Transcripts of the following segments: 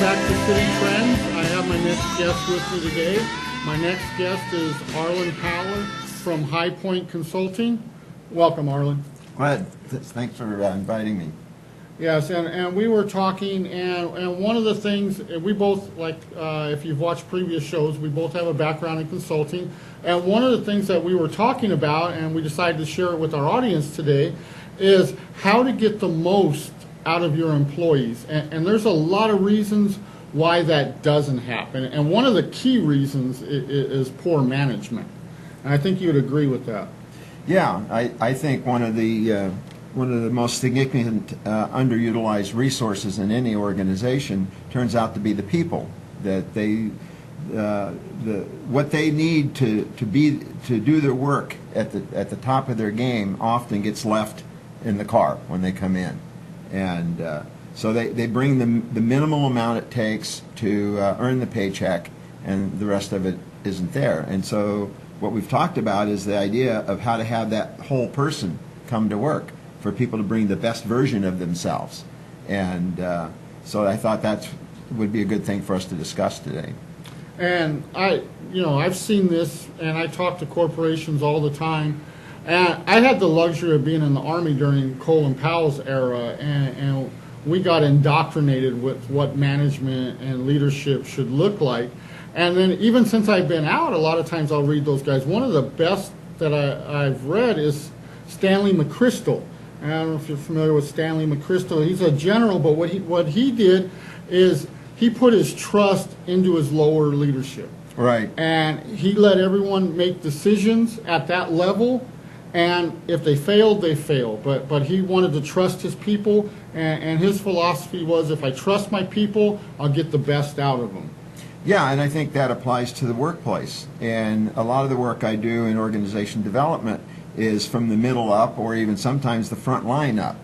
back to City Trends. I have my next guest with me today. My next guest is Arlin from High Point Consulting. Welcome, Arlin. Glad. Thanks for inviting me. Yes, and we were talking, and one of the things, we both, like, if you've watched previous shows, we both have a background in consulting, and one of the things that we were talking about, and we decided to share it with our audience today, is how to get the most out of your employees. And there's a lot of reasons why that doesn't happen, and one of the key reasons is poor management. And I think you would agree with that. Yeah, I think one of the most significant underutilized resources in any organization turns out to be the people. That what they need to do their work at the top of their game often gets left in the car when they come in, and so they bring the minimal amount it takes to earn the paycheck, and the rest of it isn't there. And so what we've talked about is the idea of how to have that whole person come to work, for people to bring the best version of themselves. And so I thought that would be a good thing for us to discuss today. And I've seen this, and I talk to corporations all the time. And I had the luxury of being in the Army during Colin Powell's era, and we got indoctrinated with what management and leadership should look like. And then even since I've been out, a lot of times I'll read those guys. One of the best that I've read is Stanley McChrystal. I don't know if you're familiar with Stanley McChrystal. He's a general, but what he did is he put his trust into his lower leadership. Right. And he let everyone make decisions at that level, and if they failed, they failed. But he wanted to trust his people, and his philosophy was, if I trust my people, I'll get the best out of them. Yeah, and I think that applies to the workplace. And a lot of the work I do in organization development is from the middle up, or even sometimes the front line up.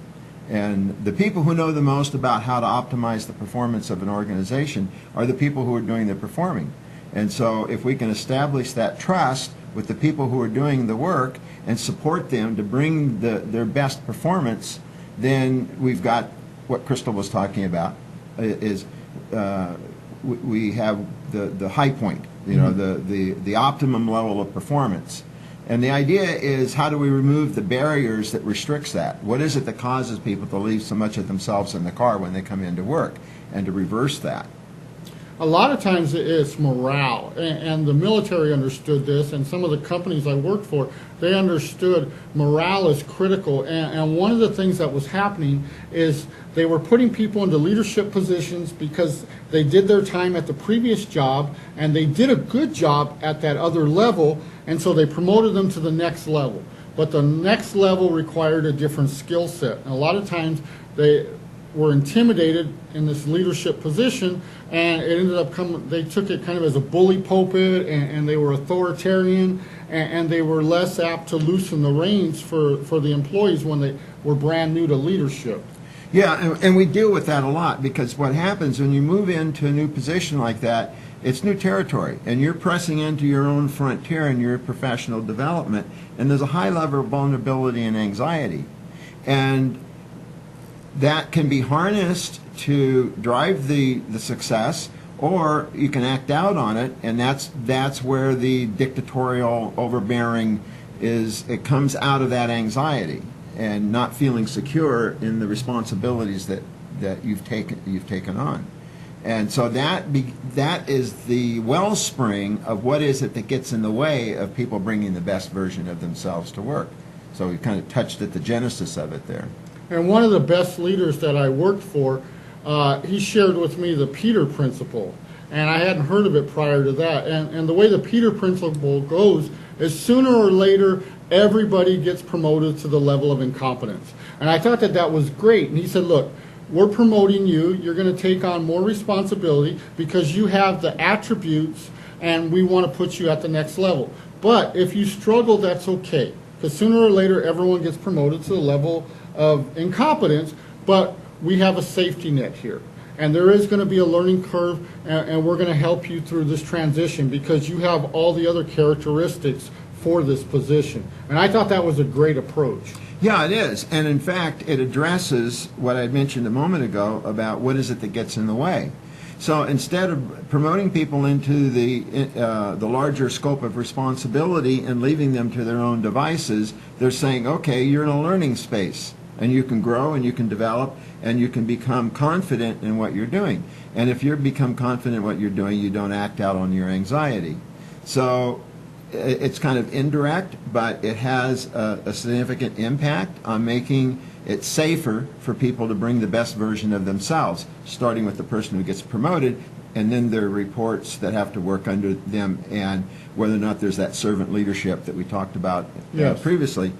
And the people who know the most about how to optimize the performance of an organization are the people who are doing the performing. And so if we can establish that trust with the people who are doing the work and support them to bring their best performance, then we've got what Crystal was talking about, is we have the high point, the optimum level of performance. And the idea is, how do we remove the barriers that restricts that? What is it that causes people to leave so much of themselves in the car when they come into work, and to reverse that? A lot of times it's morale, and the military understood this, and some of the companies I worked for, they understood morale is critical. And one of the things that was happening is they were putting people into leadership positions because they did their time at the previous job, and they did a good job at that other level, and so they promoted them to the next level. But the next level required a different skill set. And a lot of times they were intimidated in this leadership position, and it ended up they took it kind of as a bully pulpit, and they were authoritarian, and they were less apt to loosen the reins for the employees when they were brand new to leadership. Yeah, and we deal with that a lot, because what happens when you move into a new position like that, it's new territory, and you're pressing into your own frontier in your professional development, and there's a high level of vulnerability and anxiety. And that can be harnessed to drive the success, or you can act out on it, and that's where the dictatorial overbearing is. It comes out of that anxiety and not feeling secure in the responsibilities that you've taken on. And so that is the wellspring of what is it that gets in the way of people bringing the best version of themselves to work. So we kind of touched at the genesis of it there. And one of the best leaders that I worked for, he shared with me the Peter Principle. And I hadn't heard of it prior to that. And the way the Peter Principle goes is, sooner or later, everybody gets promoted to the level of incompetence. And I thought that was great. And he said, look, we're promoting you. You're going to take on more responsibility because you have the attributes, and we want to put you at the next level. But if you struggle, that's okay, because sooner or later, everyone gets promoted to the level of incompetence, but we have a safety net here. And there is going to be a learning curve, and we're going to help you through this transition because you have all the other characteristics for this position. And I thought that was a great approach. Yeah, it is. And in fact, it addresses what I mentioned a moment ago about what is it that gets in the way. So instead of promoting people into the larger scope of responsibility and leaving them to their own devices, they're saying, okay, you're in a learning space, and you can grow and you can develop and you can become confident in what you're doing. And if you become confident in what you're doing, you don't act out on your anxiety. So it's kind of indirect, but it has a significant impact on making it safer for people to bring the best version of themselves, starting with the person who gets promoted, and then there are reports that have to work under them, and whether or not there's that servant leadership that we talked about previously.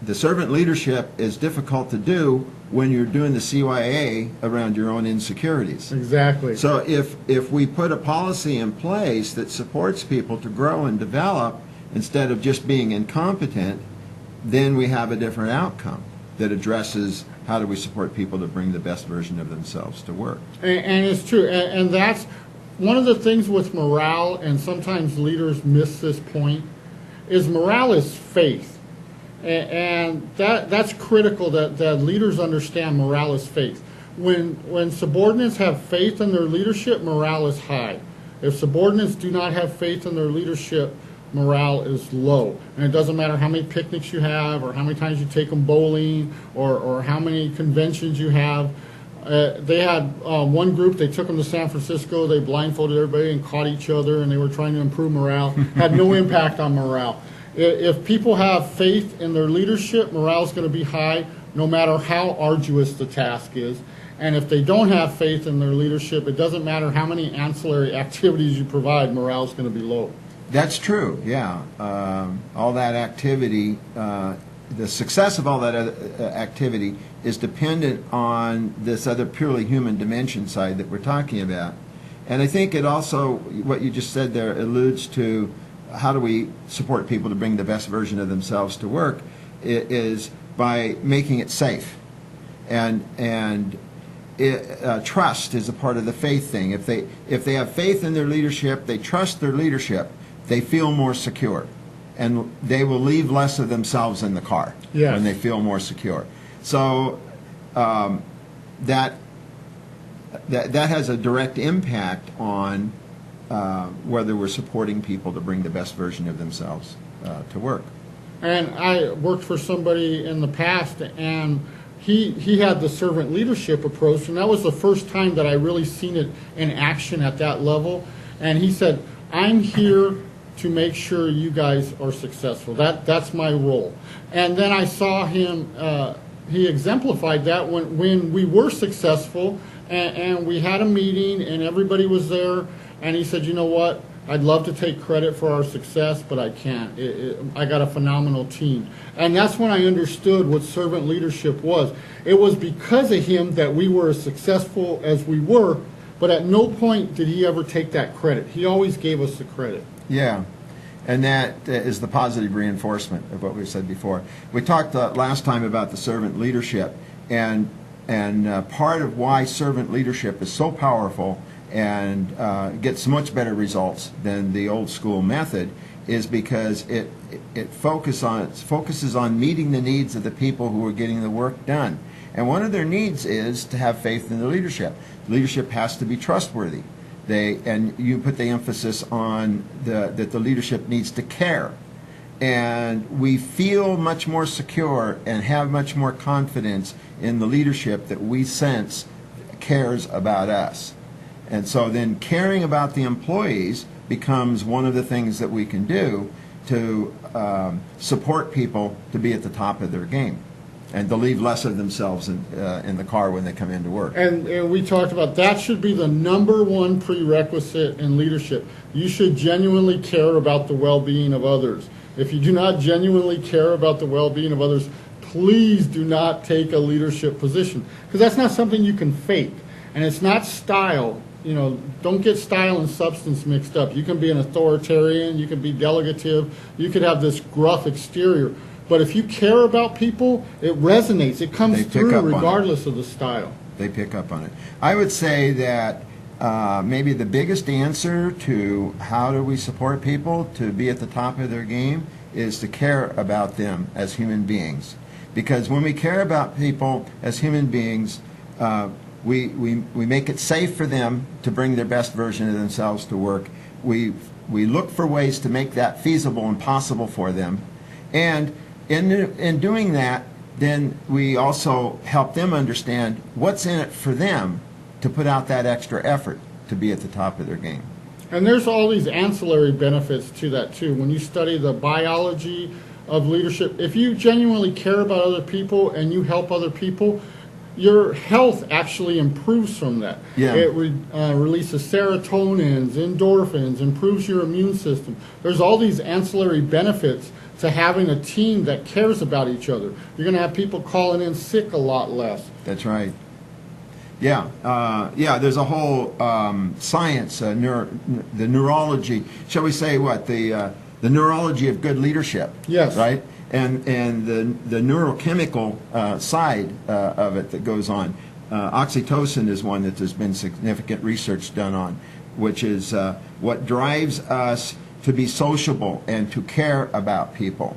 The servant leadership is difficult to do when you're doing the CYA around your own insecurities. Exactly. So if we put a policy in place that supports people to grow and develop instead of just being incompetent, then we have a different outcome that addresses how do we support people to bring the best version of themselves to work. And it's true. And that's one of the things with morale, and sometimes leaders miss this point, is morale is faith. And that's critical that leaders understand morale is faith. When subordinates have faith in their leadership, morale is high. If subordinates do not have faith in their leadership, morale is low. And it doesn't matter how many picnics you have, or how many times you take them bowling, or how many conventions you have. They had one group, they took them to San Francisco, they blindfolded everybody and caught each other, and they were trying to improve morale. Had no impact on morale. If people have faith in their leadership, morale is going to be high, no matter how arduous the task is. And if they don't have faith in their leadership, it doesn't matter how many ancillary activities you provide, morale is going to be low. That's true, yeah. All that activity, the success of all that activity is dependent on this other purely human dimension side that we're talking about. And I think it also, what you just said there, alludes to how do we support people to bring the best version of themselves to work, is by making it safe. And trust is a part of the faith thing. If they have faith in their leadership, they trust their leadership, they feel more secure. And they will leave less of themselves in the car when they feel more secure. So that has a direct impact on whether we're supporting people to bring the best version of themselves to work. And I worked for somebody in the past, and he had the servant leadership approach, and that was the first time that I really seen it in action at that level. And he said, I'm here to make sure you guys are successful. That's my role. And then I saw him, he exemplified that when we were successful, and we had a meeting and everybody was there, and he said, you know what, I'd love to take credit for our success, but I can't. I got a phenomenal team. And that's when I understood what servant leadership was. It was because of him that we were as successful as we were, but at no point did he ever take that credit. He always gave us the credit. Yeah, and that is the positive reinforcement of what we said before. We talked last time about the servant leadership, and part of why servant leadership is so powerful and gets much better results than the old school method is because it focuses on meeting the needs of the people who are getting the work done. And one of their needs is to have faith in the leadership. Leadership has to be trustworthy. And you put the emphasis on that the leadership needs to care. And we feel much more secure and have much more confidence in the leadership that we sense cares about us. And so then caring about the employees becomes one of the things that we can do to support people to be at the top of their game and to leave less of themselves in the car when they come into work. And we talked about that should be the #1 prerequisite in leadership. You should genuinely care about the well-being of others. If you do not genuinely care about the well-being of others, please do not take a leadership position, because that's not something you can fake, and it's not style. You know, don't get style and substance mixed up. You can be an authoritarian, you can be delegative, you could have this gruff exterior, but if you care about people, it resonates. It comes through regardless of the style. They pick up on it. I would say that maybe the biggest answer to how do we support people to be at the top of their game is to care about them as human beings. Because when we care about people as human beings, we make it safe for them to bring their best version of themselves to work. We look for ways to make that feasible and possible for them. And in doing that, then we also help them understand what's in it for them to put out that extra effort to be at the top of their game. And there's all these ancillary benefits to that too. When you study the biology of leadership, if you genuinely care about other people and you help other people, your health actually improves from that. Yeah. It releases serotonins, endorphins, improves your immune system. There's all these ancillary benefits to having a team that cares about each other. You're going to have people calling in sick a lot less. That's right. Yeah, there's a whole science, the neurology, shall we say what, the neurology of good leadership. Yes. Right? And the neurochemical side of it that goes on. Oxytocin is one that there's been significant research done on, which is what drives us to be sociable and to care about people.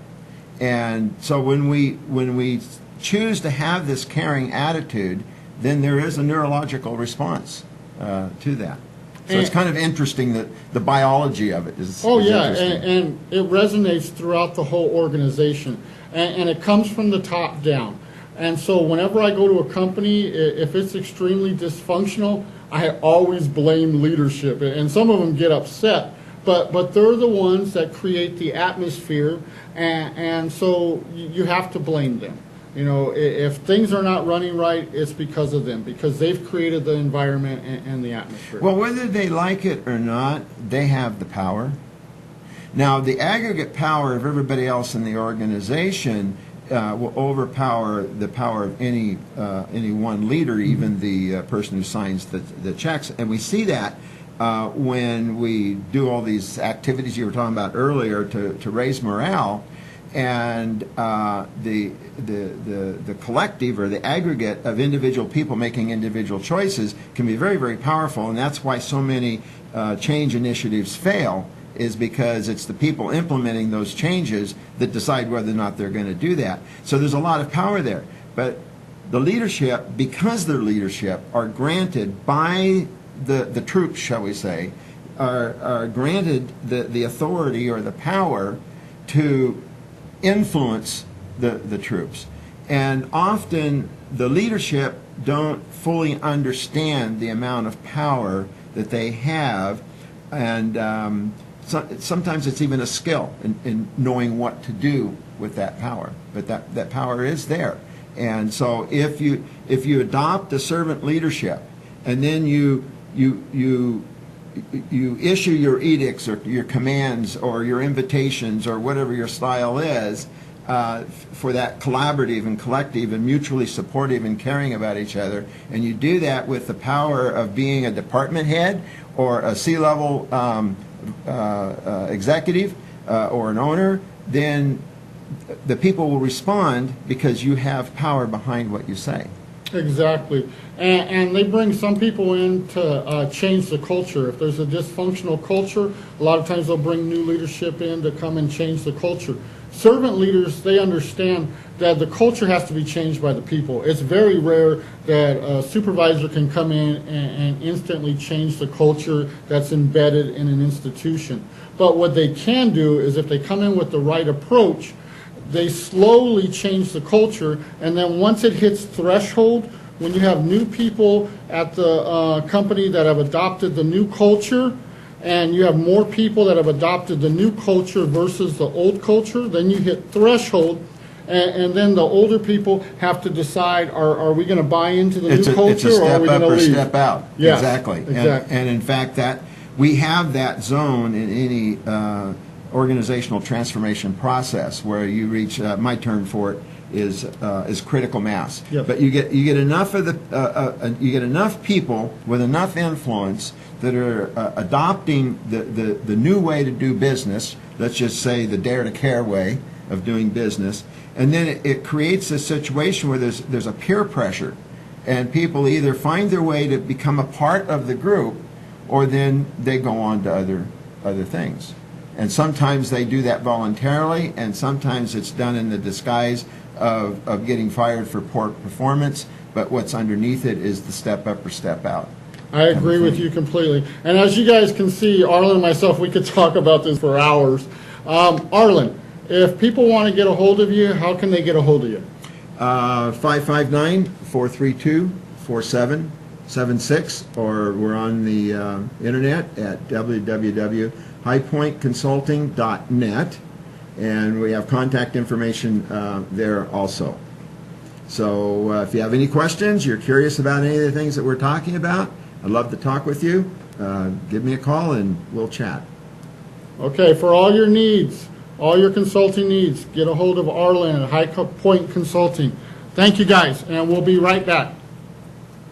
And so when we choose to have this caring attitude, then there is a neurological response to that. So it's kind of interesting that the biology of it is. Oh, is yeah, interesting. and it resonates throughout the whole organization, and it comes from the top down. And so whenever I go to a company, if it's extremely dysfunctional, I always blame leadership, and some of them get upset, but they're the ones that create the atmosphere, and so you have to blame them. You know, if things are not running right, it's because of them, because they've created the environment and the atmosphere. Well, whether they like it or not, they have the power. Now, the aggregate power of everybody else in the organization will overpower the power of any one leader, even the person who signs the checks. And we see that when we do all these activities you were talking about earlier to raise morale. And the collective or the aggregate of individual people making individual choices can be very, very powerful, and that's why so many change initiatives fail, is because it's the people implementing those changes that decide whether or not they're going to do that. So there's a lot of power there. But the leadership, because their leadership are granted by the troops, shall we say, are granted the authority or the power to influence the troops. And often the leadership don't fully understand the amount of power that they have, and sometimes it's even a skill in knowing what to do with that power. But that power is there. And so if you adopt a servant leadership, and then you issue your edicts or your commands or your invitations or whatever your style is for that collaborative and collective and mutually supportive and caring about each other, and you do that with the power of being a department head or a C-level executive or an owner, then the people will respond because you have power behind what you say. Exactly. And they bring some people in to change the culture. If there's a dysfunctional culture, a lot of times they'll bring new leadership in to come and change the culture. Servant leaders, they understand that the culture has to be changed by the people. It's very rare that a supervisor can come in and instantly change the culture that's embedded in an institution. But what they can do is, if they come in with the right approach, they slowly change the culture, and then once it hits threshold, when you have new people at the company that have adopted the new culture, and you have more people that have adopted the new culture versus the old culture, then you hit threshold, and then the older people have to decide, are we going to buy into the new culture, it's a or are step we up going to or leave? step out. Yes, exactly. exactly. And in fact, that we have that zone in any organizational transformation process where you reach. My term for it is critical mass. Yep. But you get enough of you get enough people with enough influence that are adopting the new way to do business. Let's just say the dare to care way of doing business, and then it creates a situation where there's a peer pressure, and people either find their way to become a part of the group, or then they go on to other things. And sometimes they do that voluntarily, and sometimes it's done in the disguise of getting fired for poor performance. but what's underneath it is the step up or step out. I agree with you completely. And as you guys can see, Arlen and myself, we could talk about this for hours. Arlen, if people want to get a hold of you, how can they get a hold of you? 559-432-4776, or we're on the internet at www.highpointconsulting.net, and we have contact information there also. So if you have any questions, you're curious about any of the things that we're talking about, I'd love to talk with you. Give me a call and we'll chat. Okay, for all your needs, all your consulting needs, get a hold of Arlen at High Point Consulting. Thank you guys, and we'll be right back.